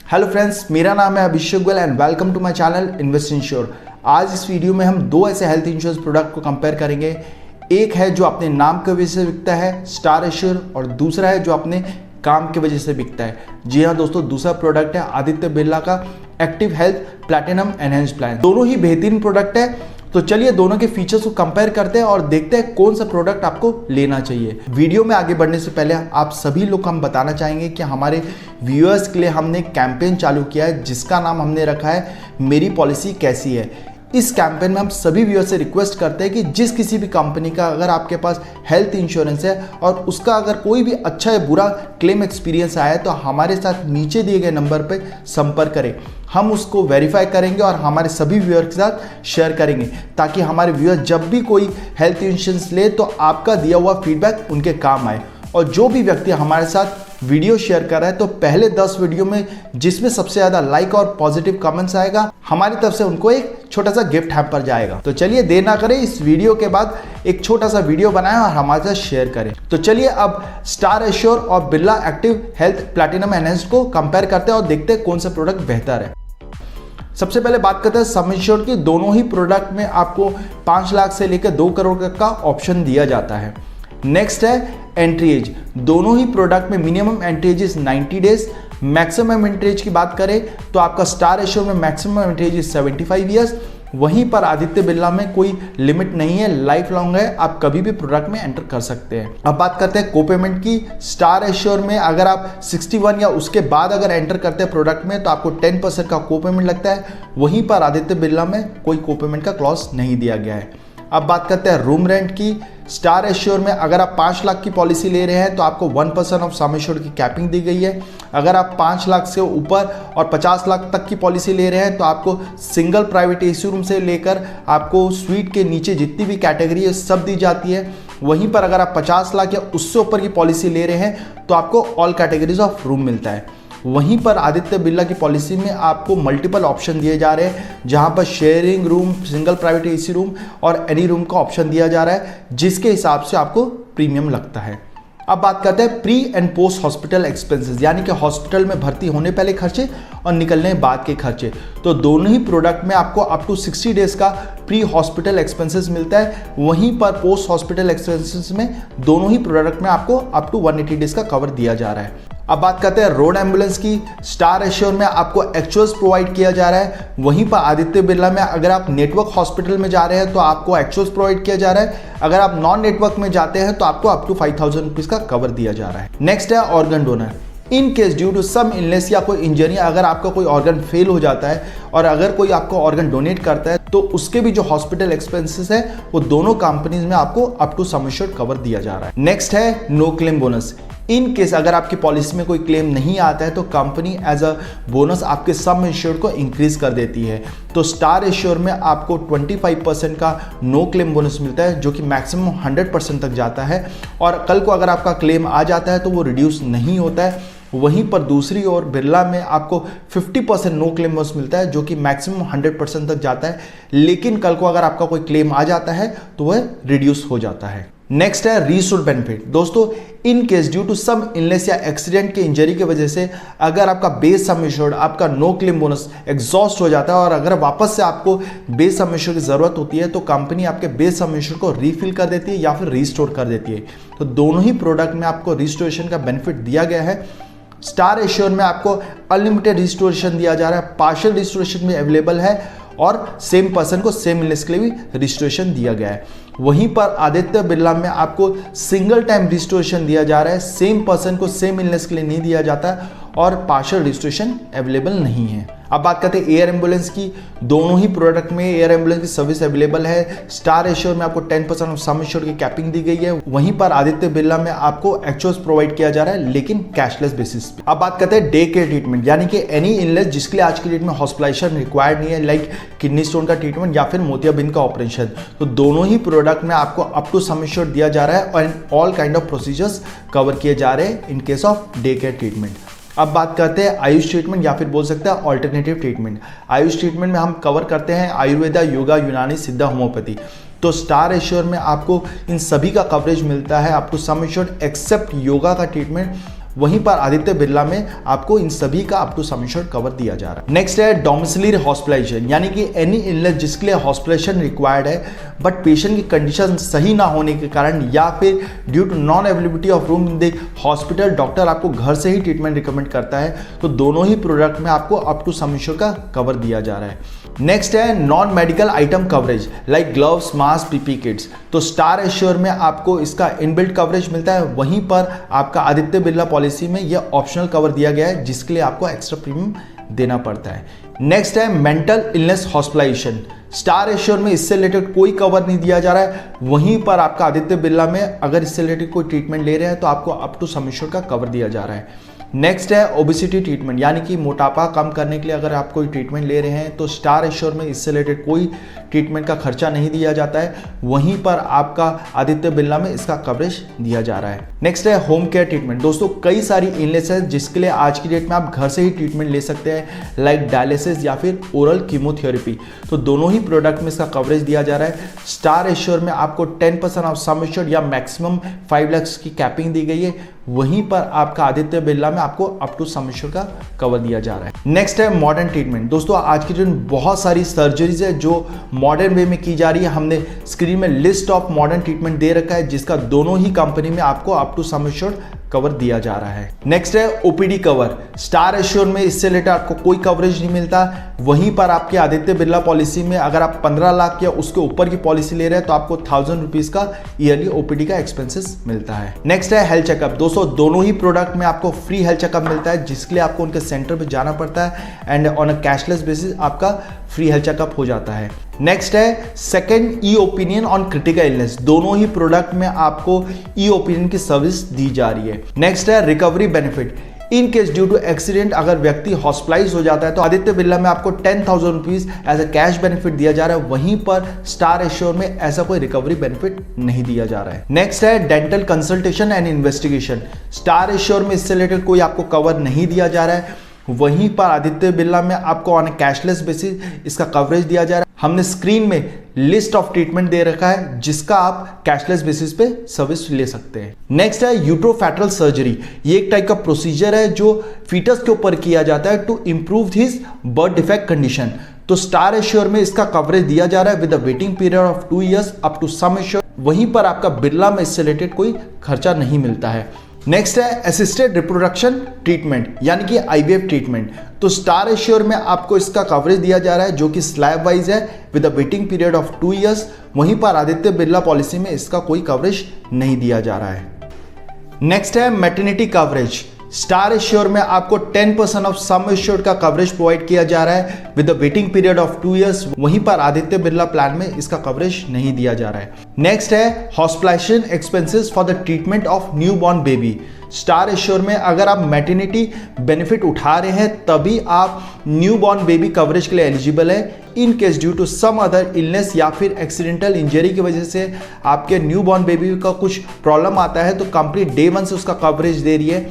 Hello friends, मेरा नाम है Abhishek Goyal and welcome to my channel invest insure. आज इस वीडियो में हम दो ऐसे हेल्थ इंश्योरेंस प्रोडक्ट को कंपेयर करेंगे। एक है जो अपने नाम की वजह से बिकता है स्टार एश्योर, और दूसरा है जो अपने काम की वजह से बिकता है। जी हाँ दोस्तों, दूसरा प्रोडक्ट है आदित्य बिरला का active health platinum enhanced plan. दोनों ही बेहतरीन प्रोडक्ट है। तो चलिए दोनों के फीचर्स को कंपेयर करते हैं और देखते हैं कौन सा प्रोडक्ट आपको लेना चाहिए। वीडियो में आगे बढ़ने से पहले आप सभी लोग को हम बताना चाहेंगे कि हमारे व्यूअर्स के लिए हमने कैंपेन चालू किया है जिसका नाम हमने रखा है मेरी पॉलिसी कैसी है। इस कैंपेन में हम सभी व्यूअर्स से रिक्वेस्ट करते हैं कि जिस किसी भी कंपनी का अगर आपके पास हेल्थ इंश्योरेंस है और उसका अगर कोई भी अच्छा या बुरा क्लेम एक्सपीरियंस आया है तो हमारे साथ नीचे दिए गए नंबर पर संपर्क करें। हम उसको वेरीफाई करेंगे और हमारे सभी व्यूअर के साथ शेयर करेंगे ताकि हमारे व्यूअर जब भी कोई हेल्थ इंश्योरेंस ले तो आपका दिया हुआ फीडबैक उनके काम आए। और जो भी व्यक्ति हमारे साथ वीडियो शेयर कर रहा है तो पहले 10 वीडियो में जिसमें सबसे ज़्यादा लाइक और पॉजिटिव कमेंट्स आएगा हमारी तरफ से उनको एक छोटा सा गिफ्ट हैम्पर जाएगा। तो चलिए देर ना करें, इस वीडियो के बाद एक छोटा सा वीडियो बनाएं और हमारे साथ शेयर करें। तो चलिए अब स्टार एश्योर और Birla active health platinum enhanced को कंपेयर करते हैं और देखते हैं कौन सा प्रोडक्ट बेहतर है। सबसे पहले बात करते हैं सम इंश्योर्ड की। दोनों ही प्रोडक्ट में आपको 5 लाख से लेकर 2 करोड़ का ऑप्शन दिया जाता है। नेक्स्ट है एंट्री एज। दोनों ही प्रोडक्ट में minimum entry age is 90 days. Maximum entry age की बात करें तो आपका स्टार एश्योर में maximum entry age is 75 years. वहीं पर आदित्य बिरला में कोई लिमिट नहीं है, लाइफ लॉन्ग है, आप कभी भी प्रोडक्ट में एंटर कर सकते हैं। अब बात करते हैं कोपेमेंट की। स्टार एश्योर में अगर आप 61 या उसके बाद अगर एंटर करते हैं प्रोडक्ट में तो आपको 10% का कोपेमेंट लगता है। वहीं पर आदित्य बिरला में कोई कोपेमेंट का क्लॉज नहीं दिया गया है। अब बात करते हैं रूम रेंट की। स्टार एश्योर में अगर आप 5 लाख की पॉलिसी ले रहे हैं तो आपको 1% ऑफ सम एश्योर्ड की कैपिंग दी गई है। अगर आप 5 लाख से ऊपर और 50 लाख तक की पॉलिसी ले रहे हैं तो आपको सिंगल प्राइवेट एसी रूम से लेकर आपको स्वीट के नीचे जितनी भी कैटेगरी है सब दी जाती है। वहीं पर अगर आप 50 लाख या उससे ऊपर की पॉलिसी ले रहे हैं तो आपको ऑल कैटेगरीज ऑफ रूम मिलता है। वहीं पर आदित्य बिरला की पॉलिसी में आपको मल्टीपल ऑप्शन दिए जा रहे हैं जहां पर sharing room, single private AC room और एनी रूम का ऑप्शन दिया जा रहा है जिसके हिसाब से आपको प्रीमियम लगता है। अब बात करते हैं pre and post hospital expenses, यानी कि हॉस्पिटल में भर्ती होने पहले खर्चे और निकलने बाद के खर्चे। तो दोनों ही प्रोडक्ट में आपको अप टू 60 डेज का प्री हॉस्पिटल एक्सपेंसेस मिलता है। वहीं पर पोस्ट हॉस्पिटल एक्सपेंसेस में दोनों ही प्रोडक्ट में आपको अप टू 180 डेज का कवर दिया जा रहा है। अब बात करते हैं रोड एम्बुलेंस की। स्टार एश्योर में आपको एक्चुअल्स प्रोवाइड किया जा रहा है। वहीं पर आदित्य बिरला में अगर आप नेटवर्क हॉस्पिटल में जा रहे हैं तो आपको एक्चुअल्स प्रोवाइड किया जा रहा है। अगर आप नॉन नेटवर्क में जाते हैं तो आपको अप टू 5000 रुपीज़ का कवर दिया जा रहा है। नेक्स्ट है organ donor. In case due to some illness या कोई इंजरी, अगर आपका कोई ऑर्गन फेल हो जाता है और अगर कोई आपको ऑर्गन डोनेट करता है तो उसके भी जो हॉस्पिटल एक्सपेंसेस है वो दोनों कंपनीज में आपको up to sum assured cover दिया जा रहा है। नेक्स्ट है no claim bonus. In case अगर आपकी पॉलिसी में कोई क्लेम नहीं आता है तो कंपनी एज अ बोनस आपके सम इंश्योर्ड को इंक्रीज कर देती है। तो स्टार एश्योर में आपको 25% का नो क्लेम बोनस मिलता है जो कि मैक्सिमम 100% तक जाता है, और कल को अगर आपका क्लेम आ जाता है तो वो रिड्यूस नहीं होता है। वहीं पर दूसरी ओर बिरला में आपको 50% नो क्लेम बोनस मिलता है जो कि मैक्सिमम 100% तक जाता है, लेकिन कल को अगर आपका कोई क्लेम आ जाता है तो वह रिड्यूस हो जाता है। नेक्स्ट है रीस्टोर बेनिफिट। दोस्तों, in case due to some illness या एक्सीडेंट के इंजरी की वजह से अगर आपका बेस सम एश्योर्ड, आपका नो क्लेम बोनस एग्जॉस्ट हो जाता है और अगर वापस से आपको बेस सम एश्योर्ड की ज़रूरत होती है तो कंपनी आपके बेस सम एश्योर्ड को रीफिल कर देती है या फिर रीस्टोर कर देती है। तो दोनों ही प्रोडक्ट में आपको रिस्टोरेशन का बेनिफिट दिया गया है। स्टार एश्योर में आपको अनलिमिटेड रिस्टोरेशन दिया जा रहा है, पार्शियल रिस्टोरेशन भी अवेलेबल है और सेम पर्सन को सेम इलनेस के लिए भी रिस्टोरेशन दिया गया है। वहीं पर आदित्य बिरला में आपको सिंगल टाइम रिस्टोरेशन दिया जा रहा है, सेम पर्सन को सेम इलनेस के लिए नहीं दिया जाता और पार्शियल रिस्टोरेशन अवेलेबल नहीं है। अब बात करते हैं एयर एम्बुलेंस की। दोनों ही प्रोडक्ट में एयर एम्बुलेंस की सर्विस अवेलेबल है। स्टार एश्योर में आपको 10% ऑफ सम एश्योर्ड की कैपिंग दी गई है। वहीं पर आदित्य बिरला में आपको एक्चुअल्स प्रोवाइड किया जा रहा है लेकिन कैशलेस बेसिस पे। अब बात करते हैं डे केयर ट्रीटमेंट, यानी कि एनी इलनेस जिसके लिए आज की डेट में हॉस्पिटलाइजेशन रिक्वायर्ड नहीं है, लाइक किडनी स्टोन का ट्रीटमेंट या फिर मोतियाबिंद का ऑपरेशन। तो दोनों ही प्रोडक्ट में आपको अप टू सम एश्योर्ड दिया जा रहा है और all kind of procedures cover किए जा रहे हैं इन case of day care treatment. अब बात करते हैं आयुष ट्रीटमेंट या फिर बोल सकते हैं ऑल्टरनेटिव ट्रीटमेंट। आयुष ट्रीटमेंट में हम कवर करते हैं आयुर्वेदा, योगा, यूनानी, सिद्धा, होम्योपैथी। तो स्टार एश्योर में आपको इन सभी का कवरेज मिलता है up to sum assured except yoga का ट्रीटमेंट। वहीं पर आदित्य बिरला में आपको इन सभी का up to sum assured cover दिया जा रहा है। नेक्स्ट है डोमिसिलरी हॉस्पिटलाइजेशन, यानी कि एनी इलनेस जिसके लिए हॉस्पिटलाइजेशन रिक्वायर्ड है बट पेशेंट की कंडीशन सही ना होने के कारण या फिर due to non availability of room in the hospital doctor आपको घर से ही ट्रीटमेंट रिकमेंड करता है, तो दोनों ही प्रोडक्ट में आपको अप टू सम एश्योर्ड का कवर दिया जा रहा है। नेक्स्ट है non medical item coverage like gloves, mask, PP kits, तो स्टार एश्योर में आपको इसका इनबिल्ट कवरेज मिलता है, वहीं पर आपका आदित्य बिरला पॉलिसी में यह ऑप्शनल कवर दिया गया है जिसके लिए आपको एक्स्ट्रा प्रीमियम देना पड़ता है। नेक्स्ट है mental illness hospitalisation, Star assure में इससे रिलेटेड कोई कवर नहीं दिया जा रहा है, वहीं पर आपका आदित्य बिरला में अगर इससे रिलेटेड कोई ट्रीटमेंट ले रहे हैं तो आपको अप टू सम एश्योर्ड का कवर दिया जा रहा है। नेक्स्ट है ओबेसिटी ट्रीटमेंट, यानी कि मोटापा कम करने के लिए अगर आप कोई ट्रीटमेंट ले रहे हैं तो स्टार एश्योर में इससे रिलेटेड कोई ट्रीटमेंट का खर्चा नहीं दिया जाता है, वहीं पर आपका आदित्य बिरला में इसका कवरेज दिया जा रहा है। नेक्स्ट है होम केयर ट्रीटमेंट, दोस्तों कई सारी इलनेस है जिसके लिए आज की डेट में आप घर से ही ट्रीटमेंट ले सकते हैं लाइक डायलिसिस या फिर ओरल कीमोथेरेपी, तो दोनों ही प्रोडक्ट में इसका कवरेज दिया जा रहा है। स्टार एश्योर में आपको 10% ऑफ सम एश्योर्ड या मैक्सिमम 5 लाख की कैपिंग दी गई है, वहीं पर आपका आदित्य बिरला में आपको अप टू सम एश्योर्ड का कवर दिया जा रहा है। नेक्स्ट है मॉडर्न ट्रीटमेंट, दोस्तों आज की डेट में बहुत सारी सर्जरीज है जो मॉडर्न वे में की जा रही है, हमने स्क्रीन में लिस्ट ऑफ मॉडर्न ट्रीटमेंट दे रखा है जिसका दोनों ही कंपनी में आपको up to sum assured cover दिया जा रहा है। नेक्स्ट है ओपीडी कवर, स्टार एश्योर में इससे रिलेटेड आपको कोई कवरेज नहीं मिलता, वहीं पर आपके आदित्य बिरला पॉलिसी में अगर आप 15 लाख या उसके ऊपर की पॉलिसी ले रहे हैं तो आपको 1000 रुपीज का ईयरली ओपीडी का एक्सपेंसेस मिलता है। नेक्स्ट है हेल्थ चेकअप, दोस्तों दोनों ही प्रोडक्ट में आपको फ्री हेल्थ चेकअप मिलता है जिसके लिए आपको उनके सेंटर पे जाना पड़ता है and on a cashless basis आपका फ्री हेल्थ चेकअप हो जाता है। नेक्स्ट है second E opinion on critical illness, दोनों ही प्रोडक्ट में आपको ई ओपिनियन की सर्विस दी जा रही है। नेक्स्ट है recovery benefit, in case due to accident अगर व्यक्ति हॉस्पिटलाइज हो जाता है तो आदित्य बिरला में आपको 10,000 rupees as a cash benefit दिया जा रहा है, वहीं पर स्टार एश्योर में ऐसा कोई रिकवरी बेनिफिट नहीं दिया जा रहा है। नेक्स्ट है dental consultation and investigation, star assure में इससे रिलेटेड कोई आपको कवर नहीं दिया जा रहा है, वहीं पर आदित्य बिरला में आपको ऑन कैशलेस बेसिस इसका कवरेज दिया जा रहा है। हमने स्क्रीन में लिस्ट ऑफ ट्रीटमेंट दे रखा है जिसका आप कैशलेस बेसिस पे सर्विस ले सकते हैं। नेक्स्ट है यूट्रोफेटरल सर्जरी, ये एक टाइप का प्रोसीजर है जो फीटस के ऊपर किया जाता है to improve his birth defect condition, तो स्टार एश्योर में इसका कवरेज दिया जा रहा है with a waiting period of 2 years up to sum assured, वहीं पर आपका बिरला में इससे रिलेटेड कोई खर्चा नहीं मिलता है। नेक्स्ट है असिस्टेड रिप्रोडक्शन ट्रीटमेंट, यानी कि आईवीएफ ट्रीटमेंट, तो स्टार एश्योर में आपको इसका कवरेज दिया जा रहा है जो कि स्लैब वाइज है with a waiting period of 2 years, वहीं पर आदित्य बिरला पॉलिसी में इसका कोई कवरेज नहीं दिया जा रहा है। नेक्स्ट है मैटरनिटी कवरेज, स्टार एश्योर में आपको 10% ऑफ सम एश्योर्ड का कवरेज प्रोवाइड किया जा रहा है with the waiting period of 2 years, वहीं पर आदित्य बिरला प्लान में इसका कवरेज नहीं दिया जा रहा है। नेक्स्ट है hospitalisation expenses for the treatment of new born baby, Star assure में अगर आप मैटरनिटी बेनिफिट उठा रहे हैं तभी आप न्यू बॉर्न बेबी कवरेज के लिए एलिजिबल है। In case due to some other illness या फिर एक्सीडेंटल इंजरी की वजह से आपके न्यू बॉर्न बेबी का कुछ प्रॉब्लम आता है तो कंपनी डे 1 से उसका कवरेज दे रही है,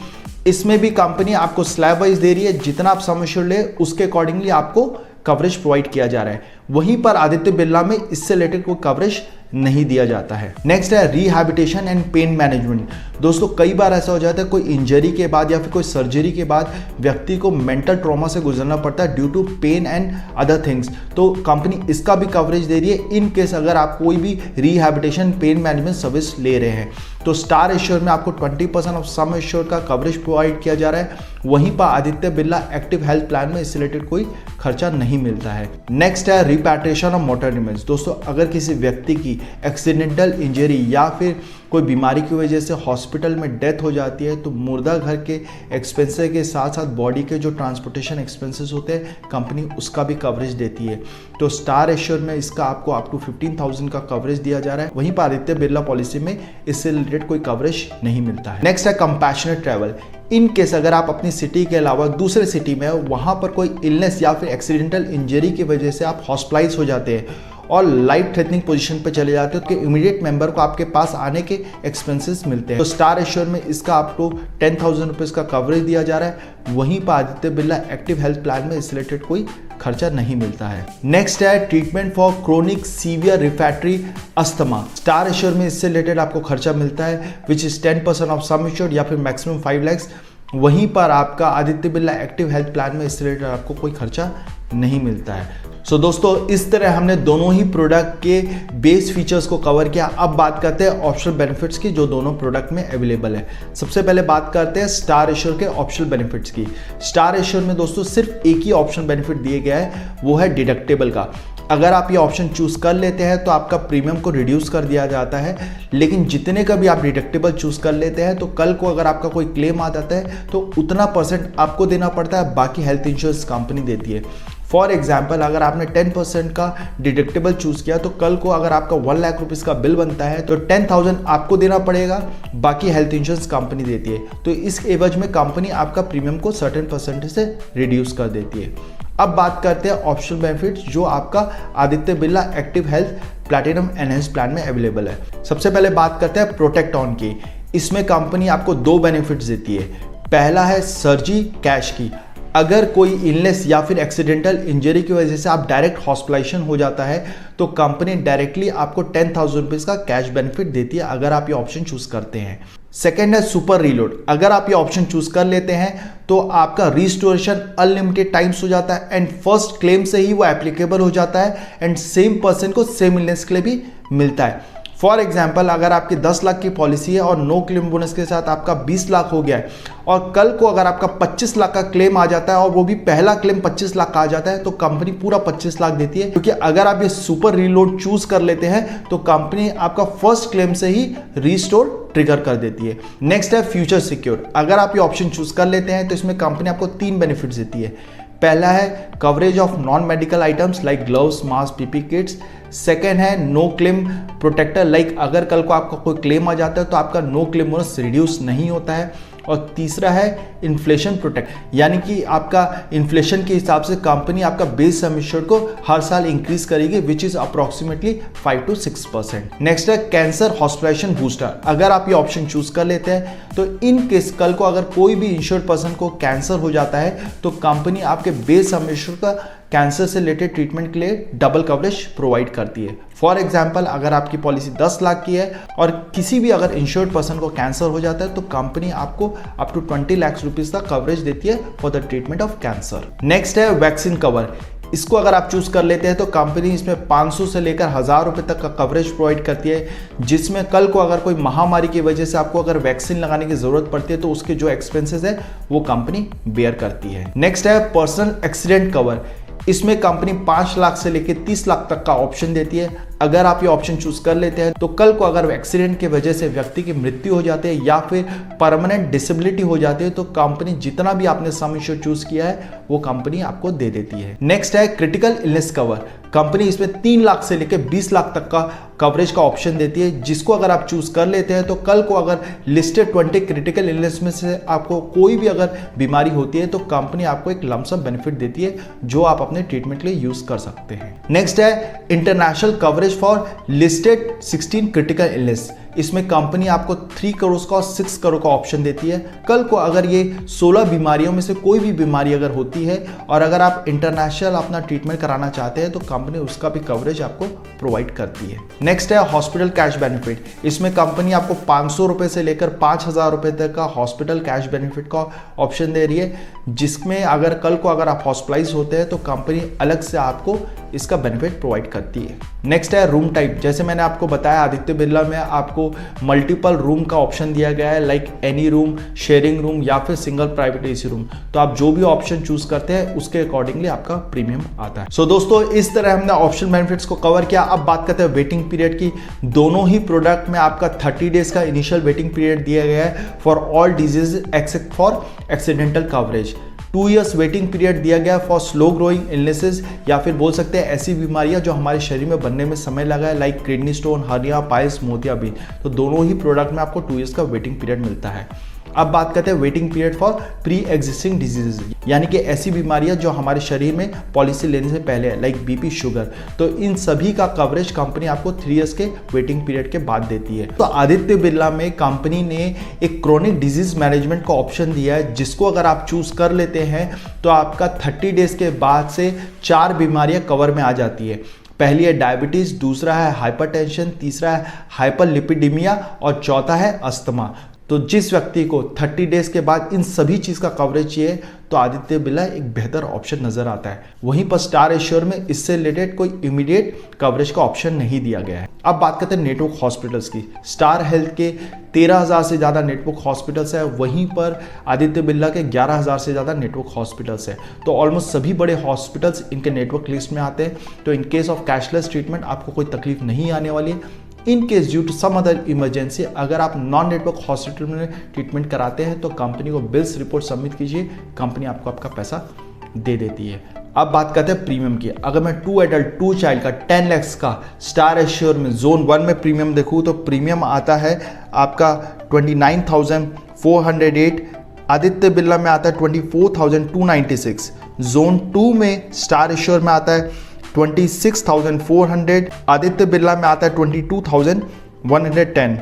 इसमें भी कंपनी आपको स्लैब वाइज दे रही है, जितना आप सम एश्योर्ड ले उसके अकॉर्डिंगली आपको कवरेज प्रोवाइड किया जा रहा है, वहीं पर आदित्य बिरला में इससे रिलेटेड कोई कवरेज नहीं दिया जाता है। नेक्स्ट है रिहैबिलिटेशन एंड पेन मैनेजमेंट, दोस्तों कई बार ऐसा हो जाता है कोई इंजरी के बाद या फिर कोई सर्जरी के बाद व्यक्ति को मेंटल ट्रॉमा से गुजरना पड़ता है due to pain and other things, तो कंपनी इसका भी कवरेज दे रही है इन केस अगर आप कोई भी रिहैबिलिटेशन पेन मैनेजमेंट सर्विस ले रहे हैं, तो स्टार एश्योर में आपको 20% ऑफ सम एश्योर्ड का कवरेज प्रोवाइड किया जा रहा है, वहीं पर Aditya Birla active health plan में इससे रिलेटेड कोई खर्चा नहीं मिलता है। नेक्स्ट है रिपैट्रिएशन ऑफ मोटर रिमेन्स, दोस्तों अगर किसी व्यक्ति की एक्सीडेंटल इंजरी या फिर कोई बीमारी की वजह से हॉस्पिटल में डेथ हो जाती है तो मुर्दा घर के एक्सपेंसेस के साथ साथ बॉडी के जो ट्रांसपोर्टेशन एक्सपेंसेस होते हैं कंपनी उसका भी कवरेज देती है, तो स्टार एश्योर में इसका आपको अप टू 15,000 का कवरेज दिया जा रहा है, वहीं पर आदित्य बिरला पॉलिसी में इससे रिलेटेड कोई कवरेज नहीं मिलता है। नेक्स्ट है कंपैशनेट ट्रैवल, इन केस अगर आप अपनी सिटी के अलावा दूसरे सिटी में वहां पर कोई इलनेस या फिर एक्सीडेंटल इंजरी की वजह से आप हॉस्पिटलाइज हो जाते हैं और लाइफ थ्रेटनिंग पोजीशन पे चले जाते हो तो इमीडिएट मेंबर को आपके पास आने के एक्सपेंसेस मिलते हैं, तो स्टार एश्योर में इसका आपको 10,000 रुपीज़ का कवरेज दिया जा रहा है, वहीं पर Aditya Birla active health plan में इस रिलेटेड कोई खर्चा नहीं मिलता है। नेक्स्ट है treatment for chronic severe refractory asthma, star assure में इससे रिलेटेड आपको खर्चा मिलता है which is 10% of sum assured या फिर मैक्सिमम 5 lakhs, वहीं पर आपका Aditya Birla active health plan में इससे रिलेटेड आपको कोई खर्चा नहीं मिलता है। सो दोस्तों, इस तरह हमने दोनों ही प्रोडक्ट के बेस फीचर्स को कवर किया। अब बात करते हैं ऑप्शनल बेनिफिट्स की जो दोनों प्रोडक्ट में अवेलेबल है। सबसे पहले बात करते हैं स्टार एश्योर के ऑप्शनल बेनिफिट्स की। स्टार एश्योर में दोस्तों सिर्फ एक ही ऑप्शनल बेनिफिट दिए गया है, वो है डिडक्टेबल का। अगर आप ये ऑप्शन चूज कर लेते हैं तो आपका प्रीमियम को रिड्यूस कर दिया जाता है, लेकिन जितने का भी आप डिडक्टेबल चूज कर लेते हैं तो कल को अगर आपका कोई क्लेम आ जाता है तो उतना % आपको देना पड़ता है, बाकी हेल्थ इंश्योरेंस कंपनी देती है। फॉर एग्जाम्पल, अगर आपने 10% का डिडक्टेबल चूज किया तो कल को अगर आपका 1 लाख रुपीस का बिल बनता है तो 10,000 आपको देना पड़ेगा, बाकी हेल्थ इंश्योरेंस कंपनी देती है। तो इस एवज में कंपनी आपका प्रीमियम को सर्टेन % से रिड्यूस कर देती है। अब बात करते हैं ऑप्शनल बेनिफिट्स जो आपका Aditya Birla active health platinum enhance plan में अवेलेबल है। सबसे पहले बात करते हैं प्रोटेक्ट ऑन की। इसमें कंपनी आपको 2 बेनिफिट्स देती है। पहला है सर्जी कैश की। अगर कोई इलनेस या फिर एक्सीडेंटल इंजरी की वजह से आप डायरेक्ट हॉस्पिटलाइजेशन हो जाता है तो कंपनी डायरेक्टली आपको 10,000 रुपीज का कैश बेनिफिट देती है अगर आप ये ऑप्शन चूज करते हैं। सेकेंड है सुपर रीलोड। अगर आप ये ऑप्शन चूज कर लेते हैं तो आपका रिस्टोरेशन अनलिमिटेड टाइम्स हो जाता है एंड फर्स्ट क्लेम से ही वो एप्लीकेबल हो जाता है एंड सेम पर्सन को सेम इलनेस के लिए भी मिलता है। फॉर एग्जाम्पल, अगर आपकी 10 लाख की पॉलिसी है और नो क्लेम बोनस के साथ आपका 20 लाख हो गया है और कल को अगर आपका 25 लाख का क्लेम आ जाता है और वो भी पहला क्लेम 25 लाख का आ जाता है तो कंपनी पूरा 25 लाख देती है, क्योंकि अगर आप ये सुपर रीलोड चूज कर लेते हैं तो कंपनी आपका फर्स्ट क्लेम से ही रीस्टोर ट्रिगर कर देती है। नेक्स्ट है फ्यूचर सिक्योर। अगर आप ये ऑप्शन चूज कर लेते हैं तो इसमें कंपनी आपको 3 बेनिफिट देती है। पहला है coverage of non medical items like gloves, mask, PP kits. Second है नो क्लेम प्रोटेक्टर, लाइक अगर कल को आपका कोई क्लेम आ जाता है तो आपका नो क्लेम बोनस रिड्यूस नहीं होता है। और तीसरा है इन्फ्लेशन प्रोटेक्ट, यानी कि आपका इन्फ्लेशन के हिसाब से कंपनी आपका बेस सम एश्योर्ड को हर साल इंक्रीज करेगी which is approximately 5 to 6%। Next है कैंसर हॉस्पिटलाइजेशन बूस्टर। अगर आप ये ऑप्शन चूज कर लेते हैं तो इन केस कल को अगर कोई भी इंश्योर्ड पर्सन को कैंसर हो जाता है तो कंपनी आपके बेस सम एश्योर्ड का कैंसर से रिलेटेड ट्रीटमेंट के लिए डबल कवरेज प्रोवाइड करती है। फॉर एग्जाम्पल, अगर आपकी पॉलिसी 10 लाख की है और किसी भी अगर इंश्योर्ड पर्सन को कैंसर हो जाता है तो कंपनी आपको अप टू 20 लाख रुपीज का कवरेज देती है for the treatment of cancer. Next है वैक्सीन कवर। इसको अगर आप चूज कर लेते हैं तो कंपनी इसमें 500 से लेकर 1000 रुपए तक का कवरेज प्रोवाइड करती है, जिसमें कल को अगर कोई महामारी की वजह से आपको अगर वैक्सीन लगाने की जरूरत पड़ती है तो उसके जो एक्सपेंसेस है वो कंपनी बेयर करती है। नेक्स्ट है पर्सनल एक्सीडेंट कवर। इसमें कंपनी 5 लाख से लेकर 30 लाख तक का ऑप्शन देती है। अगर आप ये ऑप्शन चूज कर लेते हैं तो कल को अगर एक्सीडेंट की वजह से व्यक्ति की मृत्यु हो जाती है या फिर परमानेंट डिसेबिलिटी हो जाती है तो कंपनी जितना भी आपने सम एश्योर्ड चूज किया है वो कंपनी आपको दे देती है। नेक्स्ट है क्रिटिकल इलनेस कवर। कंपनी इसमें 3 लाख से लेकर 20 लाख तक का कवरेज का ऑप्शन देती है, जिसको अगर आप चूज कर लेते हैं तो कल को अगर लिस्टेड 20 क्रिटिकल इलनेस में से आपको कोई भी अगर बीमारी होती है तो कंपनी आपको एक लमसम बेनिफिट देती है जो आप अपने ट्रीटमेंट के लिए यूज कर सकते हैं। नेक्स्ट है international coverage for listed 16 critical illness. इसमें कंपनी आपको 3 करोड़ का और 6 करोड़ का ऑप्शन देती है। कल को अगर ये 16 बीमारियों में से कोई भी बीमारी अगर होती है और अगर आप इंटरनेशनल अपना ट्रीटमेंट कराना चाहते हैं तो कंपनी उसका भी कवरेज आपको प्रोवाइड करती है। नेक्स्ट है हॉस्पिटल कैश बेनिफिट। इसमें कंपनी आपको 500 रुपए से लेकर 5000 रुपए तक का हॉस्पिटल कैश बेनिफिट का ऑप्शन दे रही है, जिसमें अगर कल को अगर आप हॉस्पिटलाइज होते हैं तो कंपनी अलग से आपको इसका बेनिफिट प्रोवाइड करती है। नेक्स्ट है रूम टाइप। जैसे मैंने आपको बताया आदित्य बिरला में आपको मल्टीपल रूम का ऑप्शन दिया गया है, like any room, sharing room या फिर सिंगल प्राइवेट एसी रूम। तो आप जो भी ऑप्शन चूज करते हैं उसके अकॉर्डिंगली आपका प्रीमियम आता है। सो दोस्तों, इस तरह हमने ऑप्शन बेनिफिट्स को कवर किया। अब बात करते हैं वेटिंग पीरियड की। दोनों ही प्रोडक्ट में आपका 30 डेज का इनिशियल वेटिंग पीरियड दिया गया है for all disease except for accidental coverage. 2 years waiting period दिया गया फॉर स्लो ग्रोइंग इलनेसेस या फिर बोल सकते हैं ऐसी बीमारियां जो हमारे शरीर में बनने में समय लगा है, like kidney stone, hernia, piles, मोतियाबिंद। तो दोनों ही प्रोडक्ट में आपको 2 years का वेटिंग पीरियड मिलता है। अब बात करते हैं waiting period for pre existing diseases, यानी कि ऐसी बीमारियां जो हमारे शरीर में पॉलिसी लेने से पहले है, लाइक बीपी, शुगर। तो इन सभी का कवरेज कंपनी आपको 3 years के वेटिंग पीरियड के बाद देती है। तो आदित्य बिरला में कंपनी ने एक क्रोनिक डिजीज मैनेजमेंट का ऑप्शन दिया है, जिसको अगर आप चूज कर लेते हैं तो आपका 30 डेज के बाद से 4 बीमारियां कवर में आ जाती है। पहली है डायबिटीज, दूसरा है हाइपरटेंशन, तीसरा है हाइपरलिपिडीमिया और चौथा है अस्थमा। तो जिस व्यक्ति को 30 डेज के बाद इन सभी चीज़ का कवरेज चाहिए तो आदित्य बिरला एक बेहतर ऑप्शन नजर आता है। वहीं पर स्टार एश्योर में इससे रिलेटेड कोई इमीडिएट कवरेज का ऑप्शन नहीं दिया गया है। अब बात करते हैं नेटवर्क हॉस्पिटल्स की। स्टार हेल्थ के 13,000 से ज़्यादा नेटवर्क हॉस्पिटल्स है, वहीं पर आदित्य बिरला के 11,000 से ज़्यादा नेटवर्क हॉस्पिटल्स है। तो ऑलमोस्ट सभी बड़े हॉस्पिटल्स इनके नेटवर्क लिस्ट में आते हैं। तो in case of cashless treatment आपको कोई तकलीफ नहीं आने वाली है। In case due to some other emergency अगर आप नॉन नेटवर्क हॉस्पिटल में ट्रीटमेंट कराते हैं तो कंपनी को बिल्स रिपोर्ट सबमिट कीजिए, कंपनी आपको आपका पैसा दे देती है। अब बात करते हैं प्रीमियम की। अगर मैं 2 एडल्ट 2 चाइल्ड का 10 लाख का स्टार एश्योर में जोन 1 में प्रीमियम देखूँ तो प्रीमियम आता है आपका 29,408। आदित्य बिरला में आता है 24,296। जोन 2 में स्टार एश्योर में आता है 26,400। आदित्य बिरला में आता है 22,110।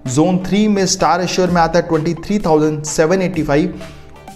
जोन 3 में स्टार एश्योर में आता है 23,785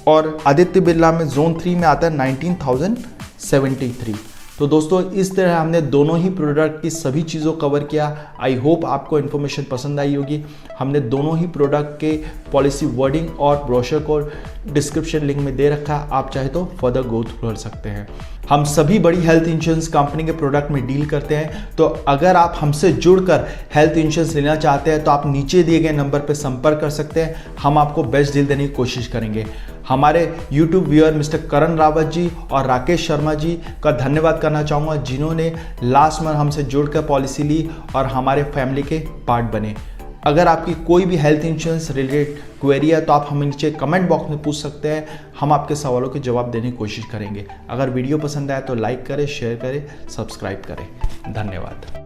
और आदित्य बिरला में जोन 3 में आता है 19,073। तो दोस्तों इस तरह हमने दोनों ही प्रोडक्ट की सभी चीज़ों कवर किया। आई होप आपको इन्फॉर्मेशन पसंद आई होगी। हमने दोनों ही प्रोडक्ट के पॉलिसी वर्डिंग और ब्रोशर को डिस्क्रिप्शन लिंक में दे रखा है, आप चाहे तो फर्दर गो थ्रू कर सकते हैं। हम सभी बड़ी हेल्थ इंश्योरेंस कंपनी के प्रोडक्ट में डील करते हैं। तो अगर आप हमसे जुड़कर हेल्थ इंश्योरेंस लेना चाहते हैं तो आप नीचे दिए गए नंबर पर संपर्क कर सकते हैं। हम आपको बेस्ट डील देने की कोशिश करेंगे। हमारे YouTube व्यूअर मिस्टर करण रावत जी और राकेश शर्मा जी का धन्यवाद करना चाहूँगा, जिन्होंने लास्ट मंथ हमसे जुड़कर पॉलिसी ली और हमारे फैमिली के पार्ट बने। अगर आपकी कोई भी हेल्थ इंश्योरेंस रिलेटेड क्वेरी है तो आप हमें नीचे कमेंट बॉक्स में पूछ सकते हैं, हम आपके सवालों के जवाब देने की कोशिश करेंगे। अगर वीडियो पसंद आए तो लाइक करें, शेयर करें, सब्सक्राइब करें। धन्यवाद।